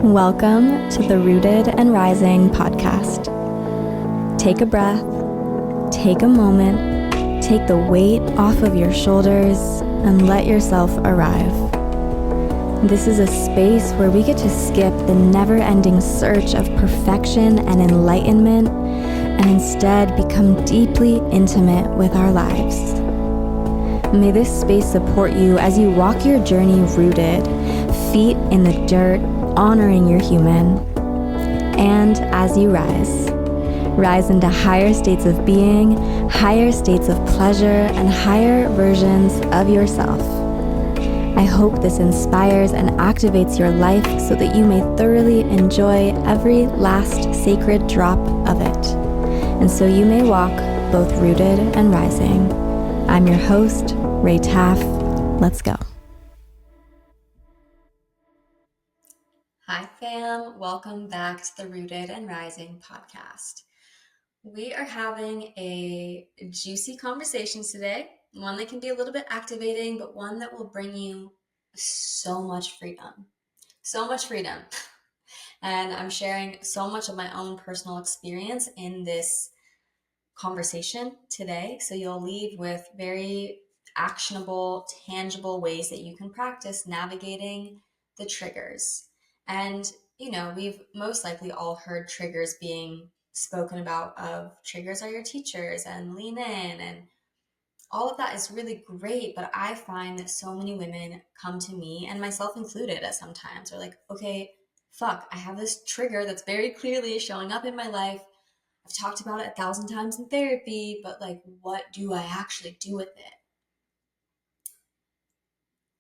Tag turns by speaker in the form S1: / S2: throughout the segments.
S1: Welcome to the Rooted and Rising podcast. Take a breath, take a moment, take the weight off of your shoulders, and let yourself arrive. This is a space where we get to skip the never-ending search of perfection and enlightenment and instead become deeply intimate with our lives. May this space support you as you walk your journey rooted, feet in the dirt, honoring your human. And as you rise into higher states of being, higher states of pleasure, and higher versions of yourself. I hope this inspires and activates your life so that you may thoroughly enjoy every last sacred drop of it. And so you may walk both rooted and rising. I'm your host, Ray Taff. Let's go. Hi fam, welcome back to the Rooted and Rising podcast. We are having a juicy conversation today, one that can be a little bit activating, but one that will bring you so much freedom. And I'm sharing so much of my own personal experience in this conversation today. So you'll leave with very actionable, tangible ways that you can practice navigating the triggers. And, we've most likely all heard triggers being spoken about of triggers are your teachers and lean in, and all of that is really great. But I find that so many women come to me, and myself included at sometimes, are like, okay, fuck, I have this trigger that's very clearly showing up in my life. I've talked about it 1,000 times in therapy, but what do I actually do with it?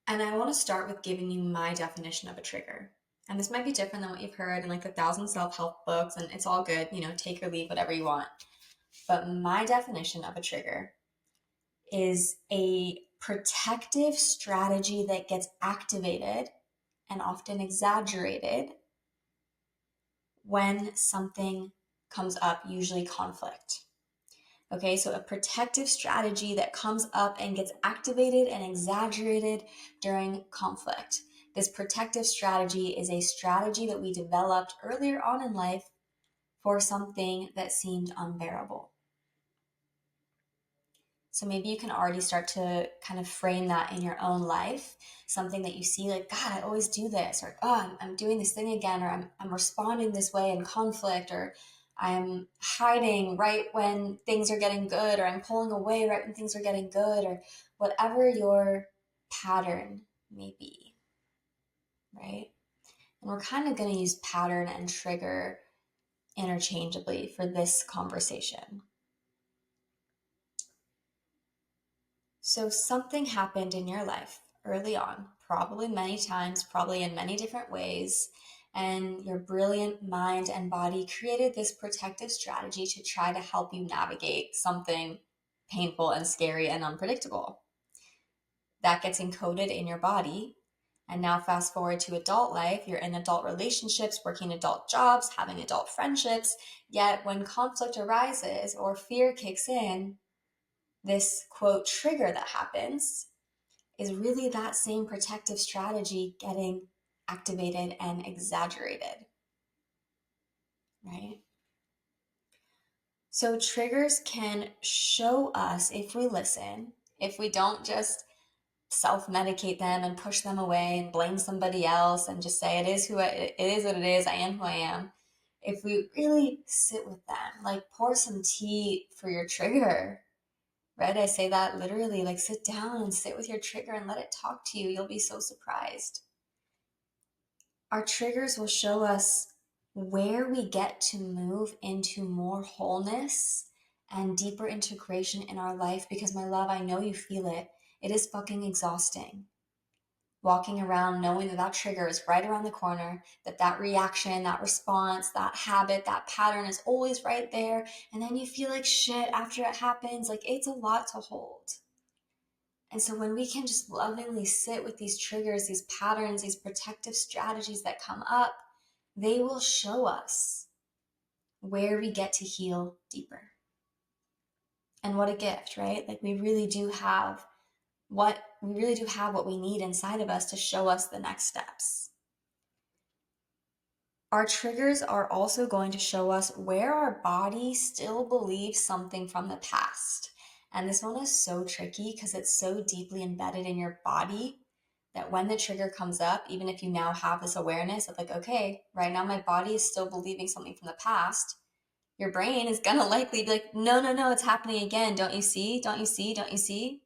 S1: And I want to start with giving you my definition of a trigger. And this might be different than what you've heard in the 1,000 self-help books, and it's all good, take or leave, whatever you want. But my definition of a trigger is a protective strategy that gets activated and often exaggerated when something comes up, usually conflict. Okay, so a protective strategy that comes up and gets activated and exaggerated during conflict. This protective strategy is a strategy that we developed earlier on in life for something that seemed unbearable. So maybe you can already start to kind of frame that in your own life, something that you see like, God, I always do this, or oh, I'm doing this thing again, or I'm responding this way in conflict, or I'm hiding right when things are getting good, or I'm pulling away right when things are getting good, or whatever your pattern may be, right? And we're kind of going to use pattern and trigger interchangeably for this conversation. So something happened in your life early on, probably many times, probably in many different ways, and your brilliant mind and body created this protective strategy to try to help you navigate something painful and scary and unpredictable. That gets encoded in your body. And now fast forward to adult life, you're in adult relationships, working adult jobs, having adult friendships, yet when conflict arises or fear kicks in, this quote trigger that happens is really that same protective strategy getting activated and exaggerated, right? So triggers can show us, if we listen, if we don't just self-medicate them and push them away and blame somebody else and just say it is what it is, I am who I am. If we really sit with them, pour some tea for your trigger, right? I say that literally, sit down and sit with your trigger and let it talk to you. You'll be so surprised. Our triggers will show us where we get to move into more wholeness and deeper integration in our life, because my love, I know you feel it. It is fucking exhausting. Walking around knowing that trigger is right around the corner, that reaction, that response, that habit, that pattern is always right there. And then you feel like shit after it happens. It's a lot to hold. And so when we can just lovingly sit with these triggers, these patterns, these protective strategies that come up, they will show us where we get to heal deeper. And what a gift, right? We really do have what we need inside of us to show us the next steps. Our triggers are also going to show us where our body still believes something from the past. And this one is so tricky because it's so deeply embedded in your body that when the trigger comes up, even if you now have this awareness of like, okay, right now my body is still believing something from the past, your brain is going to likely be like, no, no, no, it's happening again. Don't you see? Don't you see? Don't you see?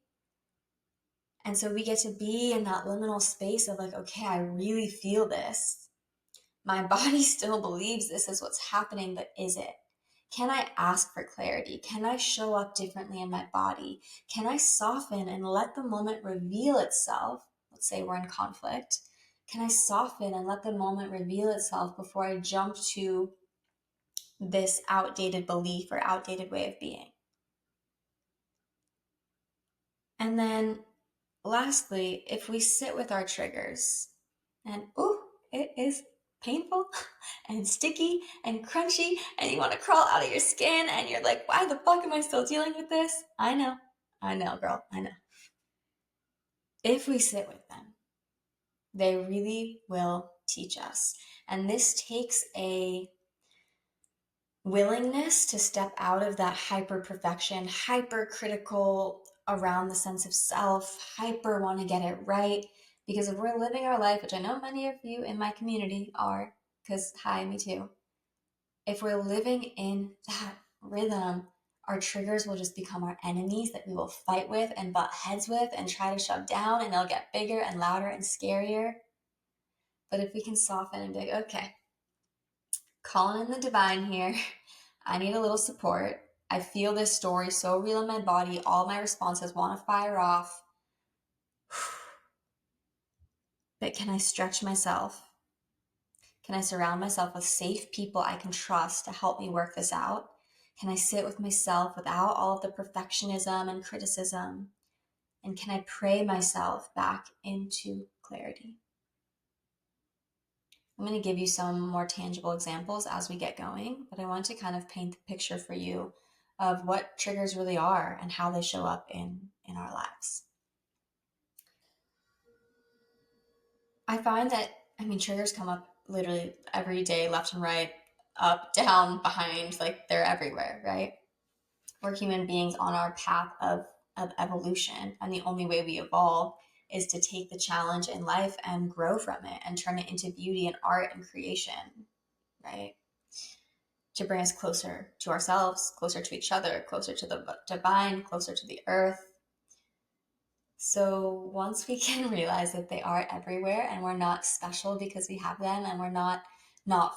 S1: And so we get to be in that liminal space of like, okay, I really feel this. My body still believes this is what's happening, but is it? Can I ask for clarity? Can I show up differently in my body? Can I soften and let the moment reveal itself? Let's say we're in conflict. Can I soften and let the moment reveal itself before I jump to this outdated belief or outdated way of being? And then lastly, if we sit with our triggers and, ooh, it is painful and sticky and crunchy and you want to crawl out of your skin and you're like, why the fuck am I still dealing with this? I know, girl, I know. If we sit with them, they really will teach us. And this takes a willingness to step out of that hyper perfection, hyper critical around the sense of self, hyper want to get it right. Because if we're living our life, which I know many of you in my community are, because hi, me too. If we're living in that rhythm, our triggers will just become our enemies that we will fight with and butt heads with and try to shove down, and they'll get bigger and louder and scarier. But if we can soften and be like, okay, calling in the divine here. I need a little support. I feel this story so real in my body. All my responses want to fire off. But can I stretch myself? Can I surround myself with safe people I can trust to help me work this out? Can I sit with myself without all of the perfectionism and criticism? And can I pray myself back into clarity? I'm going to give you some more tangible examples as we get going, but I want to kind of paint the picture for you of what triggers really are and how they show up in our lives. I find that, triggers come up literally every day, left and right, up, down, behind, like they're everywhere, right? We're human beings on our path of evolution, and the only way we evolve is to take the challenge in life and grow from it and turn it into beauty and art and creation, right? To bring us closer to ourselves, closer to each other, closer to the divine, closer to the earth. So once we can realize that they are everywhere and we're not special because we have them, and we're not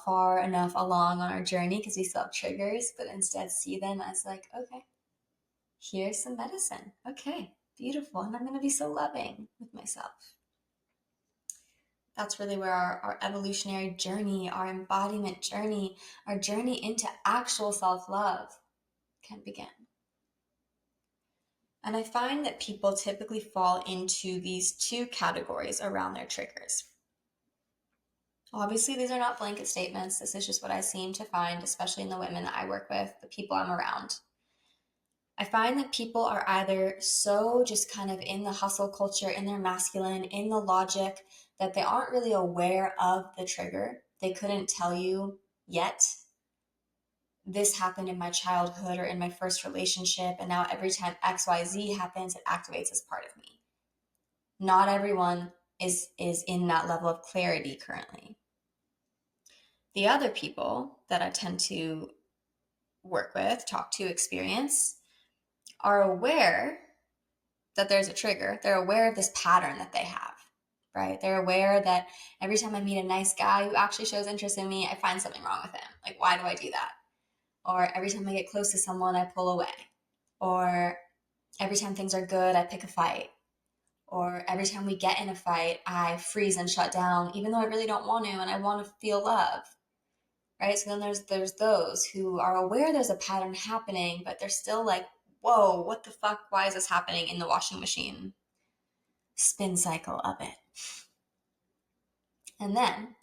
S1: far enough along on our journey because we still have triggers, but instead see them as like, okay, here's some medicine. Okay, beautiful. And I'm going to be so loving with myself. That's really where our evolutionary journey, our embodiment journey, our journey into actual self-love can begin. And I find that people typically fall into these two categories around their triggers. Obviously, these are not blanket statements. This is just what I seem to find, especially in the women that I work with, the people I'm around. I find that people are either so just kind of in the hustle culture, in their masculine, in the logic, that they aren't really aware of the trigger. They couldn't tell you yet, this happened in my childhood or in my first relationship, and now every time XYZ happens, it activates as part of me. Not everyone is in that level of clarity currently. The other people that I tend to work with, talk to, experience, are aware that there's a trigger. They're aware of this pattern that they have, right? They're aware that every time I meet a nice guy who actually shows interest in me, I find something wrong with him. Like, why do I do that? Or every time I get close to someone, I pull away. Or every time things are good, I pick a fight. Or every time we get in a fight, I freeze and shut down, even though I really don't want to and I want to feel love, right? So then there's those who are aware there's a pattern happening, but they're still like, whoa, what the fuck? Why is this happening in the washing machine spin cycle of it? And then,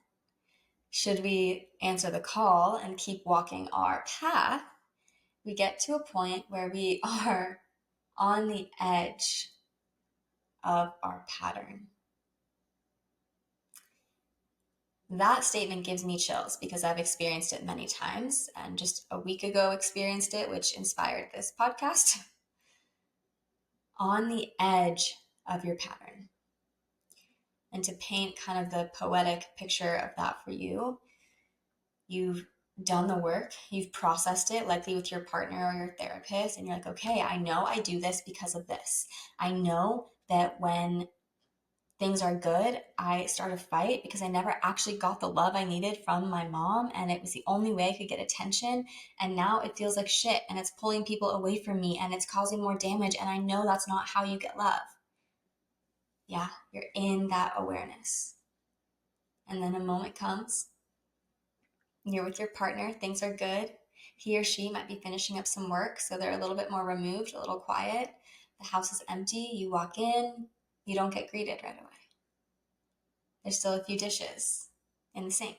S1: should we answer the call and keep walking our path, we get to a point where we are on the edge of our pattern. That statement gives me chills because I've experienced it many times, and just a week ago experienced it, which inspired this podcast. On the edge of your pattern. And to paint kind of the poetic picture of that for you, you've done the work, you've processed it, likely with your partner or your therapist, and you're like, okay, I know I do this because of this. I know that when things are good, I start a fight because I never actually got the love I needed from my mom, and it was the only way I could get attention. And now it feels like shit, and it's pulling people away from me, and it's causing more damage. And I know that's not how you get love. Yeah, you're in that awareness. And then a moment comes, you're with your partner, things are good. He or she might be finishing up some work, so they're a little bit more removed, a little quiet. The house is empty, you walk in, you don't get greeted right away. There's still a few dishes in the sink.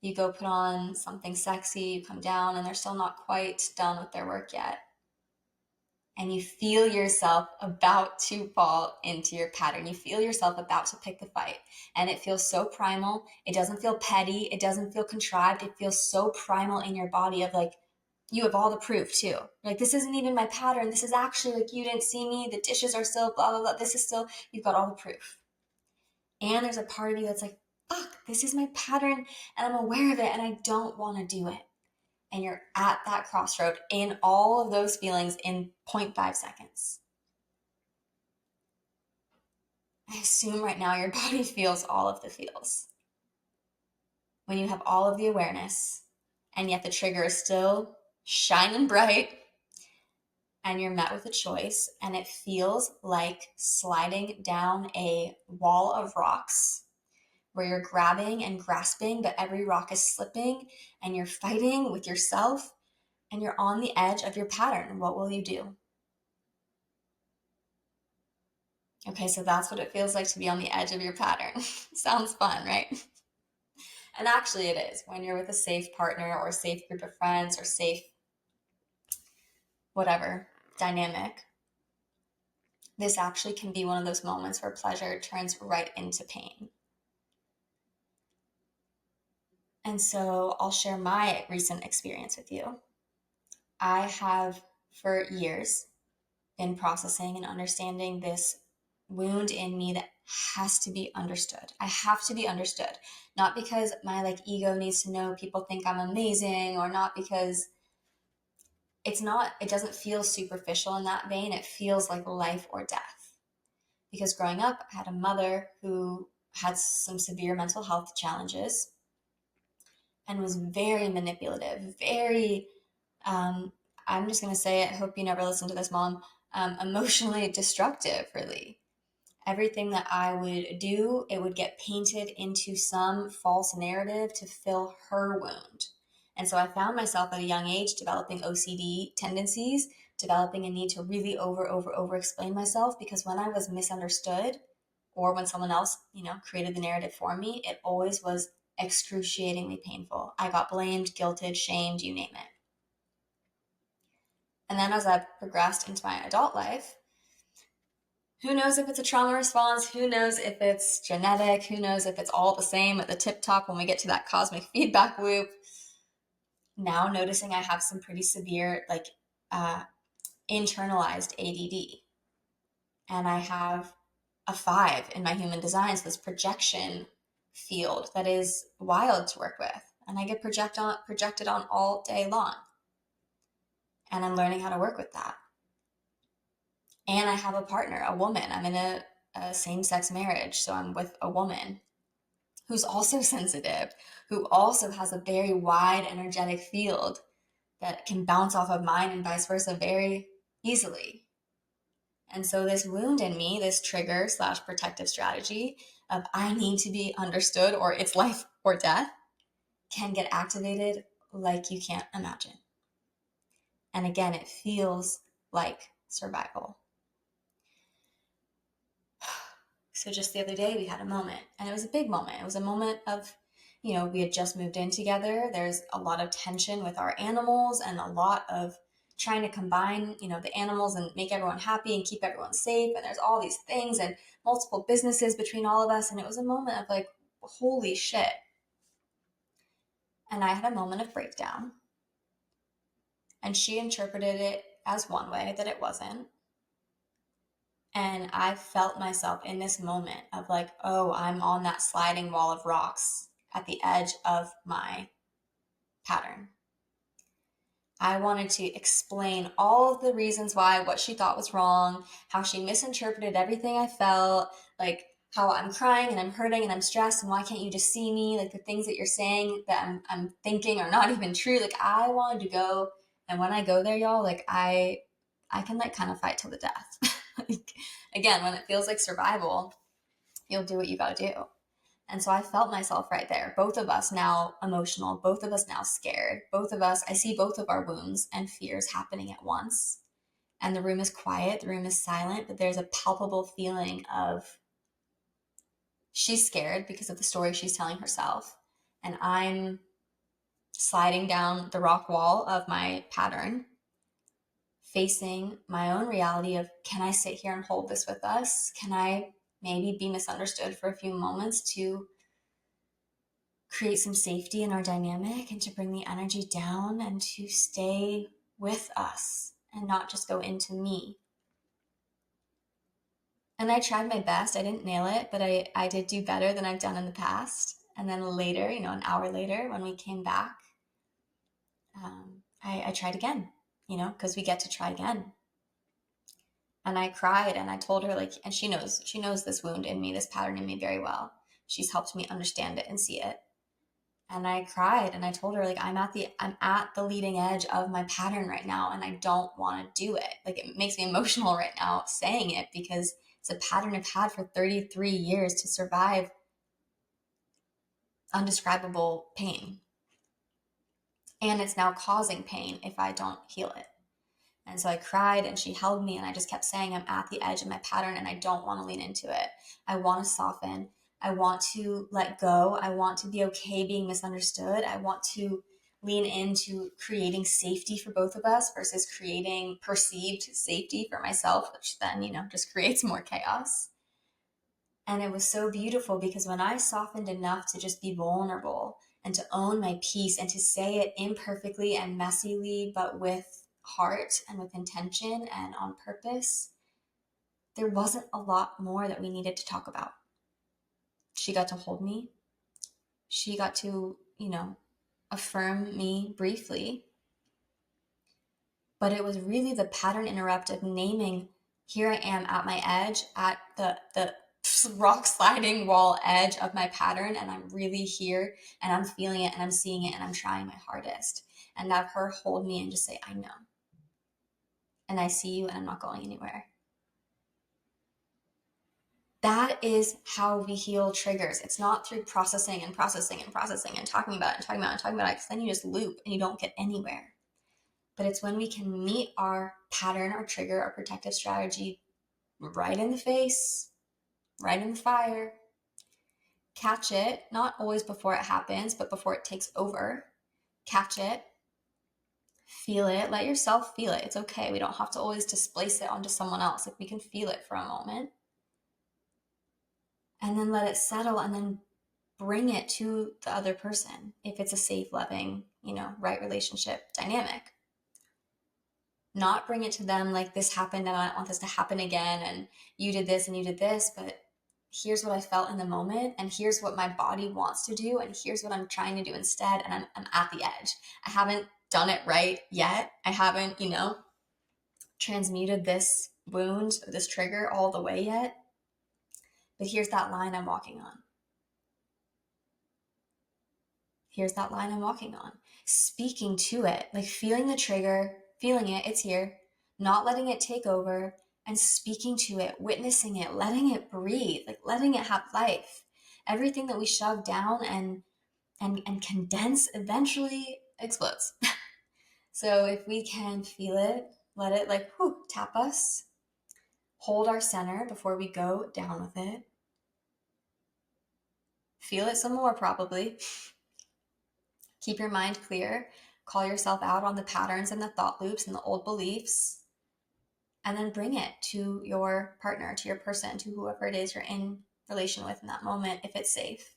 S1: You go put on something sexy, you come down, and they're still not quite done with their work yet. And you feel yourself about to fall into your pattern. You feel yourself about to pick the fight. And it feels so primal. It doesn't feel petty. It doesn't feel contrived. It feels so primal in your body of like, you have all the proof too. Like, this isn't even my pattern. This is actually like, you didn't see me. The dishes are still blah, blah, blah. This is still, you've got all the proof. And there's a part of you that's like, fuck, this is my pattern and I'm aware of it and I don't want to do it. And you're at that crossroad in all of those feelings in 0.5 seconds. I assume right now your body feels all of the feels. When you have all of the awareness and yet the trigger is still shining bright and you're met with a choice and it feels like sliding down a wall of rocks where you're grabbing and grasping, but every rock is slipping and you're fighting with yourself and you're on the edge of your pattern. What will you do? Okay, so that's what it feels like to be on the edge of your pattern. Sounds fun, right? And actually it is. When you're with a safe partner or a safe group of friends or safe whatever dynamic, this actually can be one of those moments where pleasure turns right into pain. And so I'll share my recent experience with you. I have for years been processing and understanding this wound in me that has to be understood. I have to be understood. Not because my ego needs to know people think I'm amazing, or not because it doesn't feel superficial in that vein. It feels like life or death. Because growing up, I had a mother who had some severe mental health challenges and was very manipulative, very, I'm just going to say it, I hope you never listen to this, Mom, emotionally destructive, really. Everything that I would do, it would get painted into some false narrative to fill her wound. And so I found myself at a young age developing OCD tendencies, developing a need to really over explain myself, because when I was misunderstood or when someone else, created the narrative for me, it always was excruciatingly painful. I got blamed, guilted, shamed, you name it. And then as I progressed into my adult life, who knows if it's a trauma response? Who knows if it's genetic? Who knows if it's all the same at the tip top when we get to that cosmic feedback loop? Now noticing I have some pretty severe, internalized ADD. And I have a 5 in my human design, so this projection field that is wild to work with. And I get projected on all day long. And I'm learning how to work with that. And I have a partner, a woman. I'm in a same-sex marriage, so I'm with a woman who's also sensitive, who also has a very wide energetic field that can bounce off of mine and vice versa very easily. And so this wound in me, this trigger / protective strategy of I need to be understood or it's life or death, can get activated like you can't imagine. And again, it feels like survival. So just the other day we had a moment, and it was a big moment. It was a moment of, we had just moved in together. There's a lot of tension with our animals and a lot of trying to combine, the animals and make everyone happy and keep everyone safe. And there's all these things and multiple businesses between all of us. And it was a moment of holy shit. And I had a moment of breakdown. And she interpreted it as one way that it wasn't. And I felt myself in this moment of like, oh, I'm on that sliding wall of rocks at the edge of my pattern. I wanted to explain all of the reasons why, what she thought was wrong, how she misinterpreted everything I felt, like how I'm crying and I'm hurting and I'm stressed and why can't you just see me? Like the things that you're saying that I'm thinking are not even true. Like I wanted to go, and when I go there, y'all, like I can like kind of fight till the death. Like, again, when it feels like survival, you'll do what you got to do. And so I felt myself right there. Both of us now emotional, both of us now scared, both of us, I see both of our wounds and fears happening at once. And the room is quiet, the room is silent, but there's a palpable feeling of she's scared because of the story she's telling herself. And I'm sliding down the rock wall of my pattern, facing my own reality of, can I sit here and hold this with us? Can I maybe be misunderstood for a few moments to create some safety in our dynamic and to bring the energy down and to stay with us and not just go into me? And I tried my best. I didn't nail it, but I did do better than I've done in the past. And then later, an hour later, when we came back, I tried again, because we get to try again. And I cried and I told her, like, and she knows this wound in me, this pattern in me very well. She's helped me understand it and see it. And I cried and I told her, like, I'm at the leading edge of my pattern right now and I don't want to do it. Like, it makes me emotional right now saying it because it's a pattern I've had for 33 years to survive undescribable pain. And it's now causing pain if I don't heal it. And so I cried and she held me and I just kept saying, I'm at the edge of my pattern and I don't want to lean into it. I want to soften. I want to let go. I want to be okay being misunderstood. I want to lean into creating safety for both of us versus creating perceived safety for myself, which then, just creates more chaos. And it was so beautiful because when I softened enough to just be vulnerable and to own my piece and to say it imperfectly and messily, but with heart and with intention and on purpose, there wasn't a lot more that we needed to talk about. She got to hold me. She got to, affirm me briefly. But it was really the pattern interrupt of naming, here I am at my edge, at the rock sliding wall edge of my pattern, and I'm really here and I'm feeling it and I'm seeing it and I'm trying my hardest. And have her hold me and just say, I know. And I see you and I'm not going anywhere. That is how we heal triggers. It's not through processing and processing and processing and talking about it and talking about it and talking about it, because then you just loop and you don't get anywhere. But it's when we can meet our pattern, our trigger, our protective strategy right in the face, right in the fire, catch it, not always before it happens, but before it takes over. Catch it, feel it, let yourself feel it. It's okay. We don't have to always displace it onto someone else. Like, we can feel it for a moment. And then let it settle and then bring it to the other person if it's a safe, loving, right relationship dynamic. Not bring it to them like, this happened and I don't want this to happen again and you did this and you did this, but here's what I felt in the moment and here's what my body wants to do and here's what I'm trying to do instead, and I'm at the edge. I haven't done it right yet. I haven't, transmuted this wound or this trigger all the way yet, but here's that line I'm walking on. Here's that line I'm walking on. Speaking to it, like feeling the trigger, feeling it, it's here, not letting it take over, and speaking to it, witnessing it, letting it breathe, like letting it have life. Everything that we shove down and condense eventually explodes. So if we can feel it, let it tap us, hold our center before we go down with it. Feel it some more probably. Keep your mind clear. Call yourself out on the patterns and the thought loops and the old beliefs. And then bring it to your partner, to your person, to whoever it is you're in relation with in that moment, if it's safe.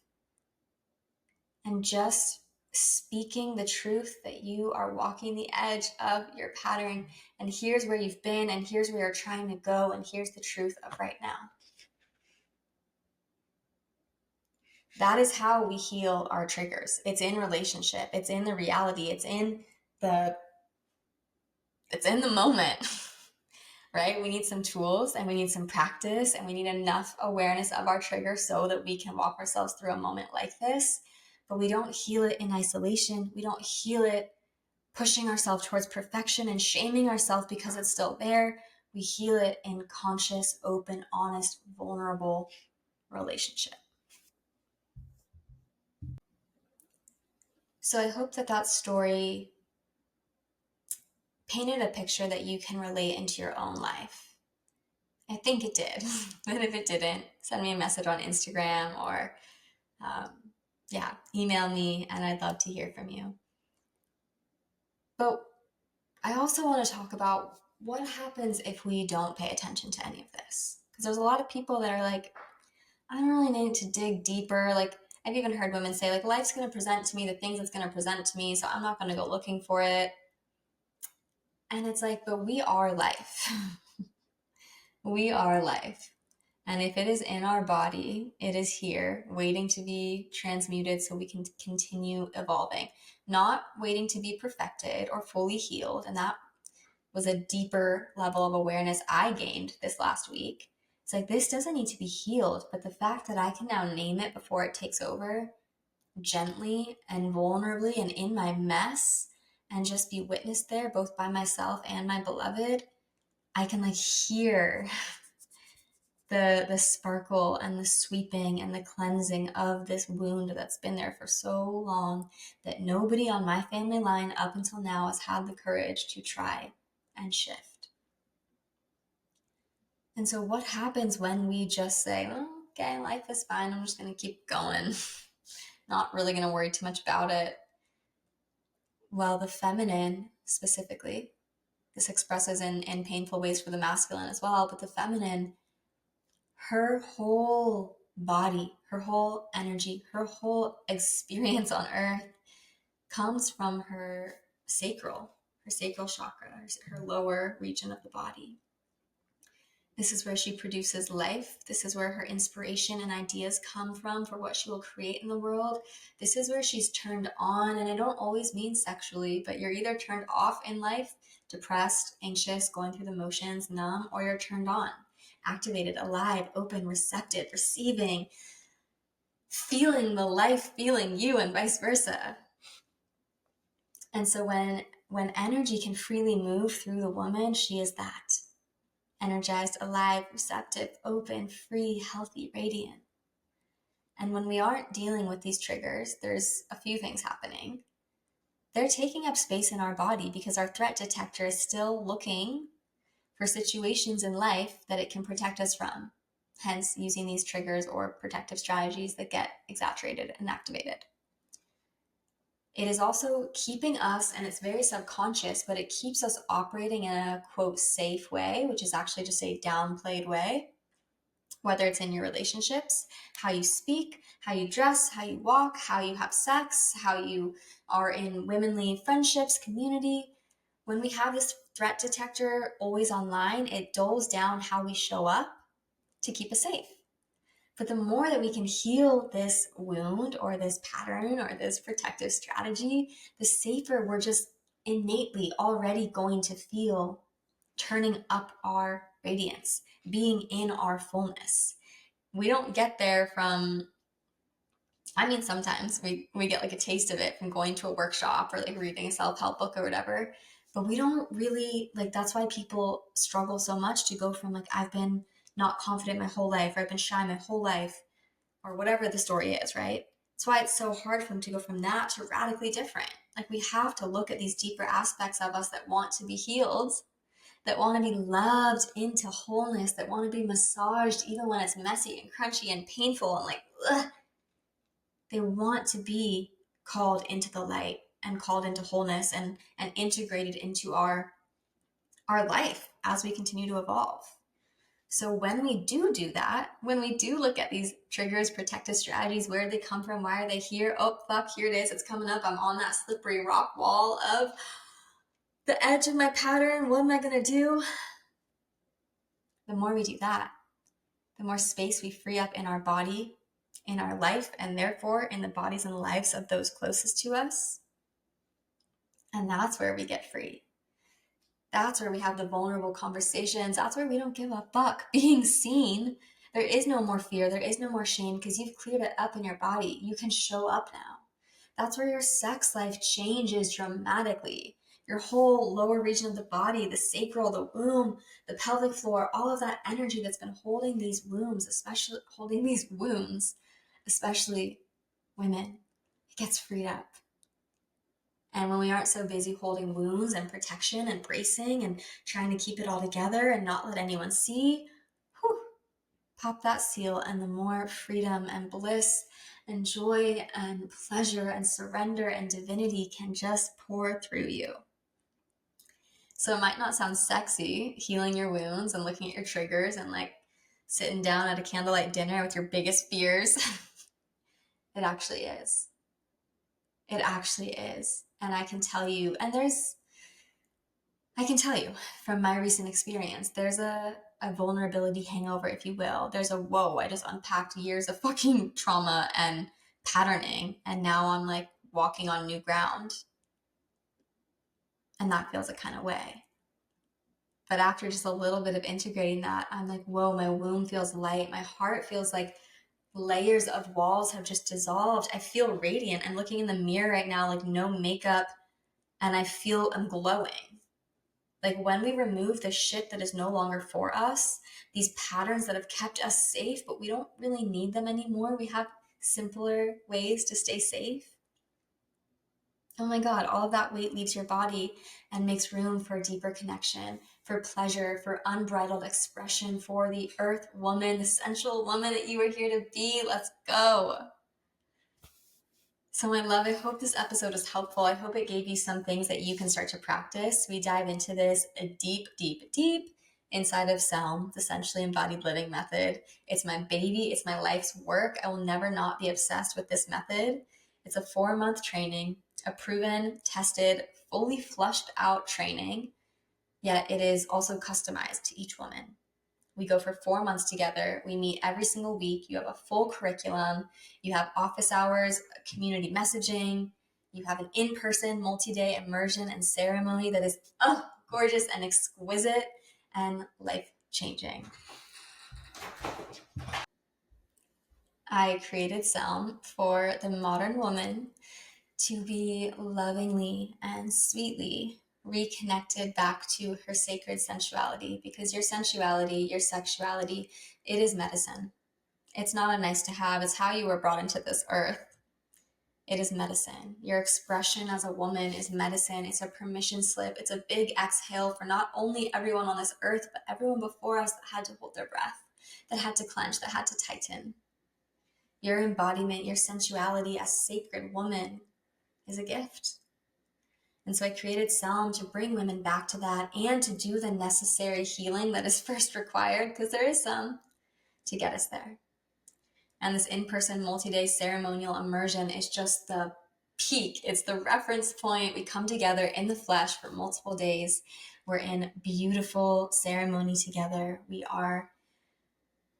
S1: and just speaking the truth that you are walking the edge of your pattern, and here's where you've been, and here's where you're trying to go, and here's the truth of right now. That is how we heal our triggers. It's in relationship. It's in the reality. It's in the moment, right? We need some tools and we need some practice and we need enough awareness of our trigger so that we can walk ourselves through a moment like this. But we don't heal it in isolation. We don't heal it pushing ourselves towards perfection and shaming ourselves because it's still there. We heal it in conscious, open, honest, vulnerable relationship. So I hope that story painted a picture that you can relate into your own life. I think it did. But if it didn't, send me a message on Instagram or email me, and I'd love to hear from you. But I also want to talk about what happens if we don't pay attention to any of this. Because there's a lot of people that are like, I don't really need to dig deeper. Like, I've even heard women say, like, life's going to present to me the things it's going to present to me, so I'm not going to go looking for it. And it's like, but we are life. We are life. And if it is in our body, it is here waiting to be transmuted so we can continue evolving, not waiting to be perfected or fully healed. And that was a deeper level of awareness I gained this last week. It's like, this doesn't need to be healed, but the fact that I can now name it before it takes over, gently and vulnerably and in my mess, and just be witnessed there both by myself and my beloved, I can like hear the sparkle and the sweeping and the cleansing of this wound that's been there for so long that nobody on my family line up until now has had the courage to try and shift. And so what happens when we just say, oh, okay, life is fine, I'm just going to keep going, not really going to worry too much about it? Well, the feminine specifically, this expresses in painful ways for the masculine as well, but the feminine, her whole body, her whole energy, her whole experience on earth comes from her sacral chakra, her lower region of the body. This is where she produces life. This is where her inspiration and ideas come from for what she will create in the world. This is where she's turned on, and I don't always mean sexually, but you're either turned off in life, depressed, anxious, going through the motions, numb, or you're turned on, activated, alive, open, receptive, receiving, feeling the life, feeling you, and vice versa. And so when energy can freely move through the woman, she is that. Energized, alive, receptive, open, free, healthy, radiant. And when we aren't dealing with these triggers, there's a few things happening. They're taking up space in our body because our threat detector is still looking for situations in life that it can protect us from, hence using these triggers or protective strategies that get exaggerated and activated. It is also keeping us, and it's very subconscious, but it keeps us operating in a, quote, safe way, which is actually just a downplayed way, whether it's in your relationships, how you speak, how you dress, how you walk, how you have sex, how you are in womanly friendships, community. When we have this threat detector always online, it dulls down how we show up to keep us safe. But the more that we can heal this wound or this pattern or this protective strategy, the safer we're just innately already going to feel, turning up our radiance, being in our fullness. We don't get there from, I mean, sometimes we get like a taste of it from going to a workshop or like reading a self-help book or whatever, but we don't really, like, that's why people struggle so much to go from like, I've been not confident my whole life, or I've been shy my whole life, or whatever the story is, right? That's why it's so hard for them to go from that to radically different. Like, we have to look at these deeper aspects of us that want to be healed, that want to be loved into wholeness, that want to be massaged even when it's messy and crunchy and painful and like, ugh. They want to be called into the light and called into wholeness and integrated into our life as we continue to evolve. So when we do that, when we do look at these triggers, protective strategies, where do they come from? Why are they here? Oh, fuck, here it is. It's coming up. I'm on that slippery rock wall of the edge of my pattern. What am I going to do? The more we do that, the more space we free up in our body, in our life, and therefore in the bodies and lives of those closest to us. And that's where we get free. That's where we have the vulnerable conversations. That's where we don't give a fuck being seen. There is no more fear. There is no more shame because you've cleared it up in your body. You can show up now. That's where your sex life changes dramatically. Your whole lower region of the body, the sacral, the womb, the pelvic floor, all of that energy that's been holding these wounds, especially women, it gets freed up. And when we aren't so busy holding wounds and protection and bracing and trying to keep it all together and not let anyone see, pop that seal, and the more freedom and bliss and joy and pleasure and surrender and divinity can just pour through you. So it might not sound sexy, healing your wounds and looking at your triggers and like sitting down at a candlelight dinner with your biggest fears. It actually is. It actually is. And I can tell you, from my recent experience, there's a vulnerability hangover, if you will. There's a, whoa, I just unpacked years of fucking trauma and patterning, and now I'm like walking on new ground. And that feels a kind of way. But after just a little bit of integrating that, I'm like, whoa, my womb feels light. My heart feels like layers of walls have just dissolved. I feel radiant. I'm looking in the mirror right now, like no makeup, and I feel I'm glowing. Like when we remove the shit that is no longer for us, these patterns that have kept us safe, but we don't really need them anymore. We have simpler ways to stay safe. Oh my God, all of that weight leaves your body and makes room for deeper connection, for pleasure, for unbridled expression, for the earth woman, the sensual woman that you are here to be. Let's go. So my love, I hope this episode was helpful. I hope it gave you some things that you can start to practice. We dive into this a deep inside of SELM, the Sensually Embodied Living Method. It's my baby. It's my life's work. I will never not be obsessed with this method. It's a 4-month training, a proven, tested, fully flushed out training, yet it is also customized to each woman. We go for 4 months together. We meet every single week. You have a full curriculum. You have office hours, community messaging. You have an in-person multi-day immersion and ceremony that is gorgeous and exquisite and life-changing. I created SELM for the modern woman to be lovingly and sweetly reconnected back to her sacred sensuality, because your sensuality, your sexuality, it is medicine. It's not a nice to have. It's how you were brought into this earth. It is medicine. Your expression as a woman is medicine. It's a permission slip. It's a big exhale for not only everyone on this earth, but everyone before us that had to hold their breath, that had to clench, that had to tighten. Your embodiment, your sensuality as sacred woman is a gift. And so I created SELM to bring women back to that and to do the necessary healing that is first required, because there is some, to get us there. And this in-person multi-day ceremonial immersion is just the peak. It's the reference point. We come together in the flesh for multiple days. We're in beautiful ceremony together. We are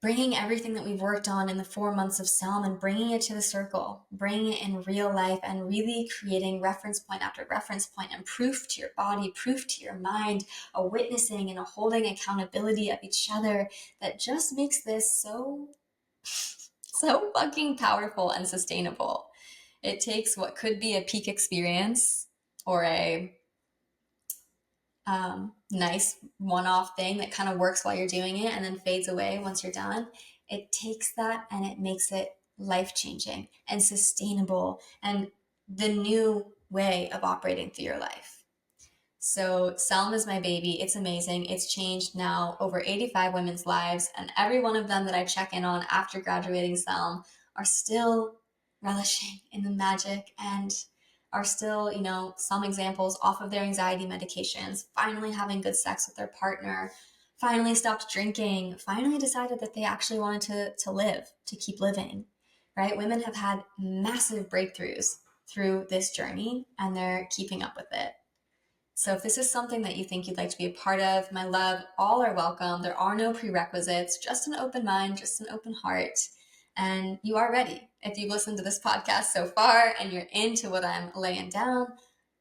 S1: bringing everything that we've worked on in the 4 months of SELM and bringing it to the circle, bringing it in real life, and really creating reference point after reference point and proof to your body, proof to your mind, a witnessing and a holding accountability of each other that just makes this so fucking powerful and sustainable. It takes what could be a peak experience or a nice one-off thing that kind of works while you're doing it and then fades away once you're done. It takes that and it makes it life-changing and sustainable and the new way of operating through your life. So SELM is my baby. It's amazing. It's changed now over 85 women's lives, and every one of them that I check in on after graduating SELM are still relishing in the magic and are still, some examples off of their anxiety medications, finally having good sex with their partner, finally stopped drinking, finally decided that they actually wanted to live, to keep living, right? Women have had massive breakthroughs through this journey, and they're keeping up with it. So if this is something that you think you'd like to be a part of, my love, all are welcome. There are no prerequisites, just an open mind, just an open heart, and you are ready. If you've listened to this podcast so far and you're into what I'm laying down,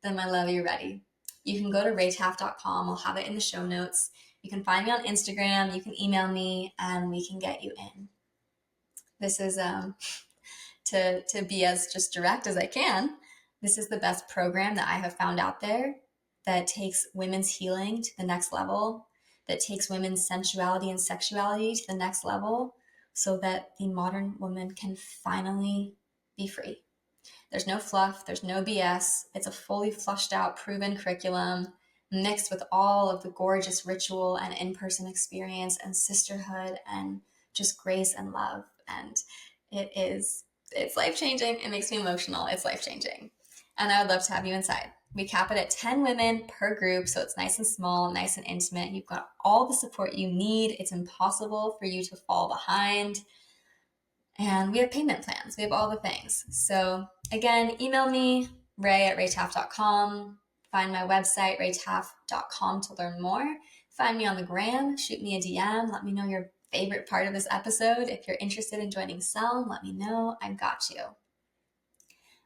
S1: then my love, you're ready. You can go to raytaff.com. I'll have it in the show notes. You can find me on Instagram. You can email me, and we can get you in. This is to be as just direct as I can. This is the best program that I have found out there that takes women's healing to the next level, that takes women's sensuality and sexuality to the next level, so that the modern woman can finally be free. There's no fluff, there's no BS. It's a fully flushed out, proven curriculum mixed with all of the gorgeous ritual and in-person experience and sisterhood and just grace and love. And it's life-changing. It makes me emotional. It's life-changing. And I would love to have you inside. We cap it at 10 women per group, so it's nice and small, nice and intimate. You've got all the support you need. It's impossible for you to fall behind. And we have payment plans. We have all the things. So again, email me, ray@raytaff.com. Find my website, raytaff.com, to learn more. Find me on the gram. Shoot me a DM. Let me know your favorite part of this episode. If you're interested in joining Selm, let me know. I got you.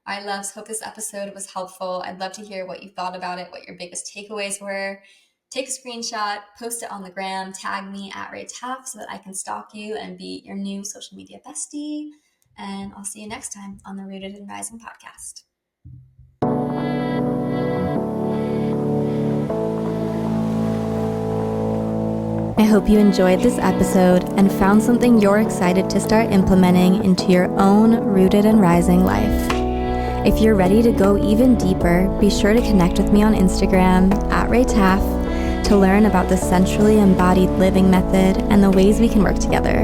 S1: All right, loves, hope this episode was helpful. I'd love to hear what you thought about it, what your biggest takeaways were. Take a screenshot, post it on the gram, tag me @raytaff so that I can stalk you and be your new social media bestie. And I'll see you next time on the Rooted and Rising podcast.
S2: I hope you enjoyed this episode and found something you're excited to start implementing into your own Rooted and Rising life. If you're ready to go even deeper, be sure to connect with me on Instagram @raytaff to learn about the sensually embodied living method and the ways we can work together.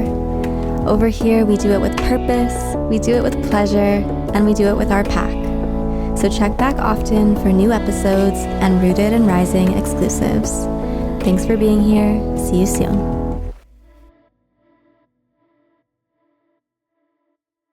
S2: Over here, we do it with purpose, we do it with pleasure, and we do it with our pack. So check back often for new episodes and Rooted and Rising exclusives. Thanks for being here. See you soon.